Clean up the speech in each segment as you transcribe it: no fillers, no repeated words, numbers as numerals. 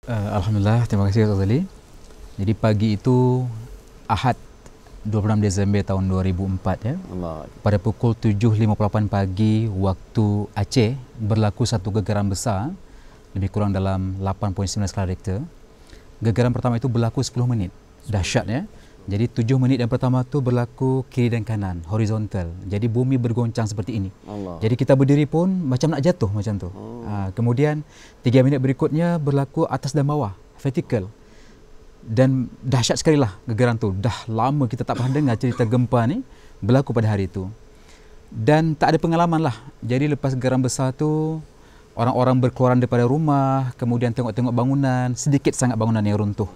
Alhamdulillah, terima kasih Dr. Ali. Jadi pagi itu Ahad 26 Disember tahun 2004 ya. Allah. Pada pukul 7.58 pagi waktu Aceh berlaku satu gegaran besar lebih kurang dalam 8.9 skala Richter. Gegaran pertama itu berlaku 10 menit. Dahsyat ya. Jadi 7 menit yang pertama tu berlaku kiri dan kanan, horizontal. Jadi bumi bergoncang seperti ini. Allah. Jadi kita berdiri pun macam nak jatuh macam tu. Kemudian 3 minit berikutnya berlaku atas dan bawah, vertical. Dan dahsyat sekali lah gegaran tu. Dah lama kita tak pernah dengar cerita gempa ni berlaku pada hari itu. Dan tak ada pengalaman lah. Jadi lepas gegaran besar tu, orang-orang berkeluaran daripada rumah, kemudian tengok-tengok bangunan, sedikit sangat bangunan yang runtuh.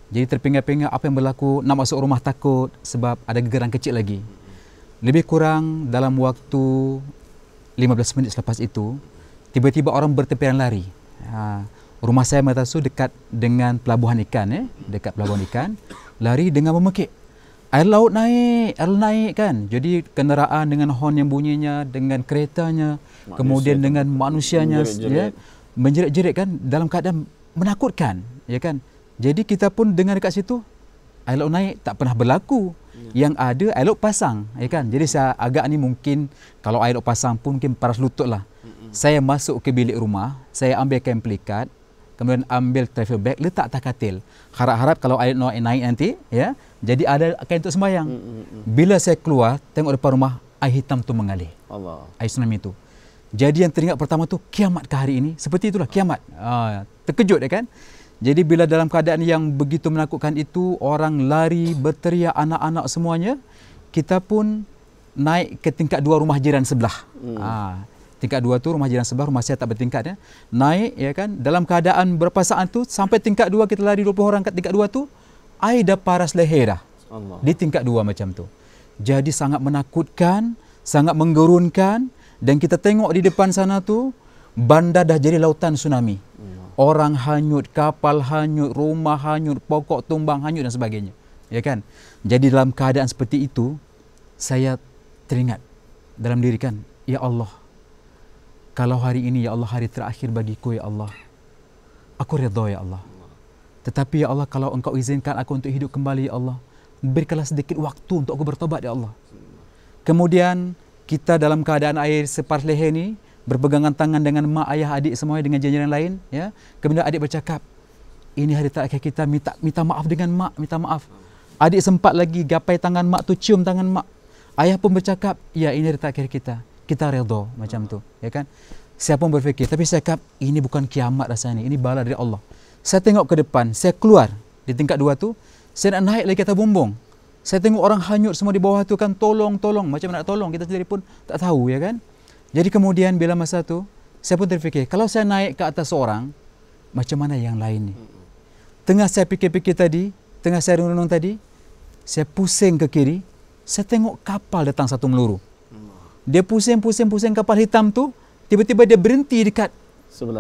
Jadi terpinga-pinga apa yang berlaku, nak masuk rumah takut sebab ada gegaran kecil lagi. Lebih kurang dalam waktu 15 minit selepas itu, tiba-tiba orang bertempiran lari. Rumah saya masa tu dekat dengan pelabuhan ikan, dekat pelabuhan ikan, lari dengan memekik. Air laut naik kan. Jadi kenderaan dengan horn yang bunyinya, dengan keretanya, kemudian dengan manusianya menjerit-jerit kan, dalam keadaan menakutkan, ya kan. Jadi kita pun dengar dekat situ, air laut naik tak pernah berlaku. Yang ada air laut pasang, ya kan. Jadi saya agak ni mungkin kalau air laut pasang pun mungkin paras lutut lah. Saya masuk ke bilik rumah, saya ambil kain pelikat, kemudian ambil travel bag, letak atas katil. Harap-harap kalau air laut naik nanti, ya, jadi ada kain untuk sembahyang. Bila saya keluar, tengok depan rumah, air hitam tu mengalir. Allah. Air tsunami tu. Jadi yang teringat pertama tu, kiamat ke hari ini? Seperti itulah kiamat. Terkejut ya kan? Jadi bila dalam keadaan yang begitu menakutkan itu, orang lari, berteriak, anak-anak semuanya, kita pun naik ke tingkat 2 rumah jiran sebelah. Tingkat 2 tu rumah jiran sebelah, rumah saya tak bertingkat ya. Naik ya kan, dalam keadaan berapa saat tu, sampai tingkat 2 kita lari 20 orang kat tingkat 2 tu, air dah paras leher dah. Allah. Di tingkat 2 macam tu. Jadi sangat menakutkan, sangat menggerunkan, dan kita tengok di depan sana tu, bandar dah jadi lautan tsunami. Orang hanyut, kapal hanyut, rumah hanyut, pokok tumbang hanyut dan sebagainya. Ya kan? Jadi dalam keadaan seperti itu, saya teringat dalam diri kan, ya Allah, kalau hari ini ya Allah hari terakhir bagiku ya Allah, aku redha ya Allah. Tetapi ya Allah, kalau Engkau izinkan aku untuk hidup kembali ya Allah, berikanlah sedikit waktu untuk aku bertobat ya Allah. Kemudian kita dalam keadaan air separuh leher ni, berpegangan tangan dengan mak, ayah, adik semuanya, dengan jiran lain, ya. Kemudian adik bercakap, ini hari terakhir kita, minta maaf dengan mak, minta maaf. Adik sempat lagi gapai tangan mak tu, cium tangan mak. Ayah pun bercakap, ya ini hari terakhir kita redha macam tu, ya kan. Saya pun berfikir, tapi saya cakap, ini bukan kiamat rasanya, ini bala dari Allah. Saya tengok ke depan, saya keluar di tingkat 2 tu, saya nak naik lagi atas bumbung. Saya tengok orang hanyut semua di bawah tu kan, tolong, macam nak tolong, kita sendiri pun tak tahu, ya kan. Jadi kemudian bila masa tu, saya pun terfikir, kalau saya naik ke atas seorang, macam mana yang lain ni? Tengah saya fikir-fikir tadi, tengah saya renung tadi, saya pusing ke kiri, saya tengok kapal datang satu meluru. Dia pusing kapal hitam tu, tiba-tiba dia berhenti dekat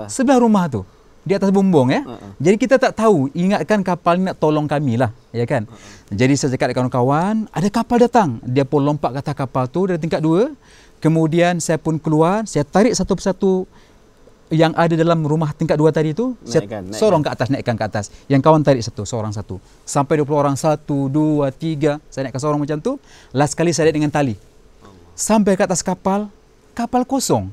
sebelah rumah tu, di atas bumbung ya. Jadi kita tak tahu, ingatkan kapal ni nak tolong kami lah, ya kan. Jadi saya cakap dengan kawan-kawan, ada kapal datang. Dia pun lompat ke atas kapal tu dari tingkat 2. Kemudian saya pun keluar, saya tarik satu persatu yang ada dalam rumah tingkat 2 tadi tu, saya sorong ke atas, naikkan ke atas. Yang kawan tarik seorang satu. Sampai 20 orang, 1, 2, 3, saya naikkan seorang macam tu. Last kali saya naik dengan tali. Sampai ke atas kapal kosong.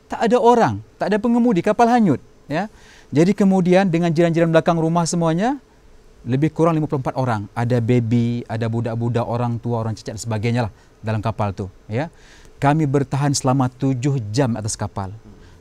Tak ada orang, tak ada pengemudi, kapal hanyut. Ya. Jadi kemudian dengan jiran-jiran belakang rumah semuanya, lebih kurang 54 orang. Ada baby, ada budak-budak, orang tua, orang cacat dan sebagainya lah dalam kapal tu, ya. Kami bertahan selama 7 jam atas kapal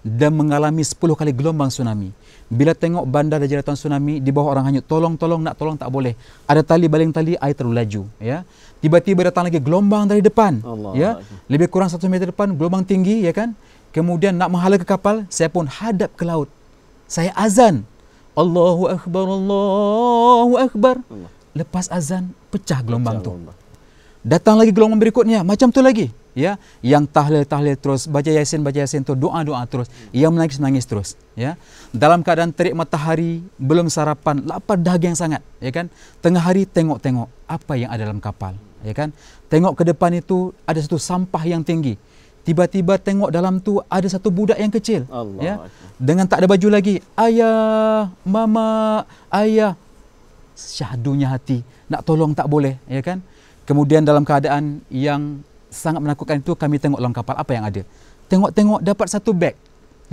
dan mengalami 10 kali gelombang tsunami. Bila tengok bandar dan jeratan tsunami, di bawah orang hanyut, tolong, nak tolong tak boleh. Ada tali, baling tali, air terlalu laju, ya. Tiba-tiba datang lagi gelombang dari depan, ya. Lebih kurang 1 meter depan, gelombang tinggi, ya kan. Kemudian nak menghala ke kapal, saya pun hadap ke laut. Saya azan, Allahu Akbar, Allahu Akbar. Lepas azan, pecah gelombang tu. Datang lagi gelombang berikutnya, macam tu lagi, ya. Yang tahlil terus, baca yasin tu, doa terus, yang menangis terus, ya. Dalam keadaan terik matahari, belum sarapan, lapar dahaga yang sangat, ya kan. Tengah hari tengok apa yang ada dalam kapal, ya kan. Tengok ke depan itu ada satu sampah yang tinggi. tiba-tiba tengok dalam tu ada satu budak yang kecil, Allah ya, Akbar. dengan tak ada baju lagi. Ayah, mama, ayah. Syahdunya hati, nak tolong tak boleh, ya kan? Kemudian dalam keadaan yang sangat menakutkan itu, kami tengok dalam kapal apa yang ada. Tengok-tengok dapat satu beg,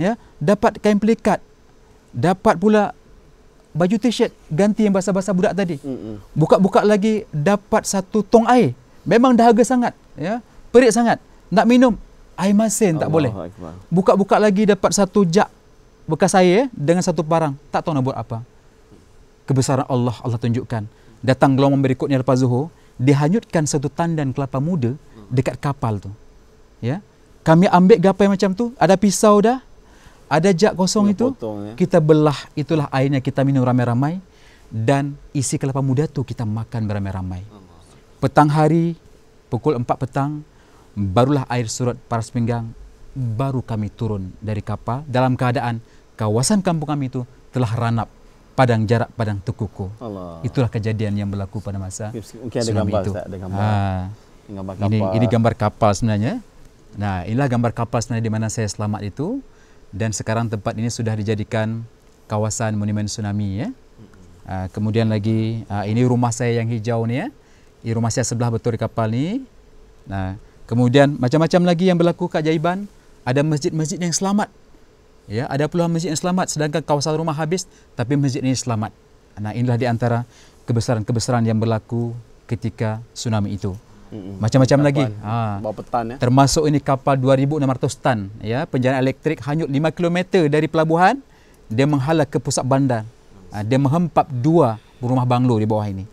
ya, dapat kain pelikat, dapat pula baju t-shirt ganti yang basah-basah budak tadi. Buka-buka lagi dapat satu tong air. Memang dahaga sangat, ya, perit sangat. Nak minum air masin tak boleh. Akbar. Buka-buka lagi dapat satu jak bekas air dengan satu parang. Tak tahu nak buat apa. Kebesaran Allah, Allah tunjukkan. Datang gelombang berikutnya lepas zuhur, dihanyutkan satu tandan kelapa muda dekat kapal tu. Ya. Kami ambil gapai macam tu, ada pisau dah, ada jak kosong itu, potong, ya. kita belah, itulah airnya, kita minum ramai-ramai, dan isi kelapa muda tu kita makan beramai-ramai. Petang hari, pukul 4 petang, barulah air surut paras pinggang, baru kami turun dari kapal dalam keadaan kawasan kampung kami itu telah ranap padang jarak padang tekuku. Allah. Itulah kejadian yang berlaku pada masa Mungkin ada tsunami gambar, itu. Ustaz, ada gambar. Gambar kapal. Ini gambar kapal sebenarnya. Nah, inilah gambar kapal sebenarnya di mana saya selamat itu, dan sekarang tempat ini sudah dijadikan kawasan monumen tsunami, ya. Kemudian lagi ini rumah saya yang hijau ni, ya. Ini rumah saya sebelah betul di kapal ni. Nah, kemudian macam-macam lagi yang berlaku keajaiban. Ada masjid-masjid yang selamat. Ya, ada puluhan masjid yang selamat, sedangkan kawasan rumah habis tapi masjid ini selamat. Nah, inilah di antara kebesaran-kebesaran yang berlaku ketika tsunami itu. Macam-macam lagi. Bawa petan, ya. Termasuk ini kapal 2,600 tan, ya, penjarahan elektrik hanyut 5 km dari pelabuhan, dia menghala ke pusat bandar. Dia menghempap 2 rumah banglo di bawah ini.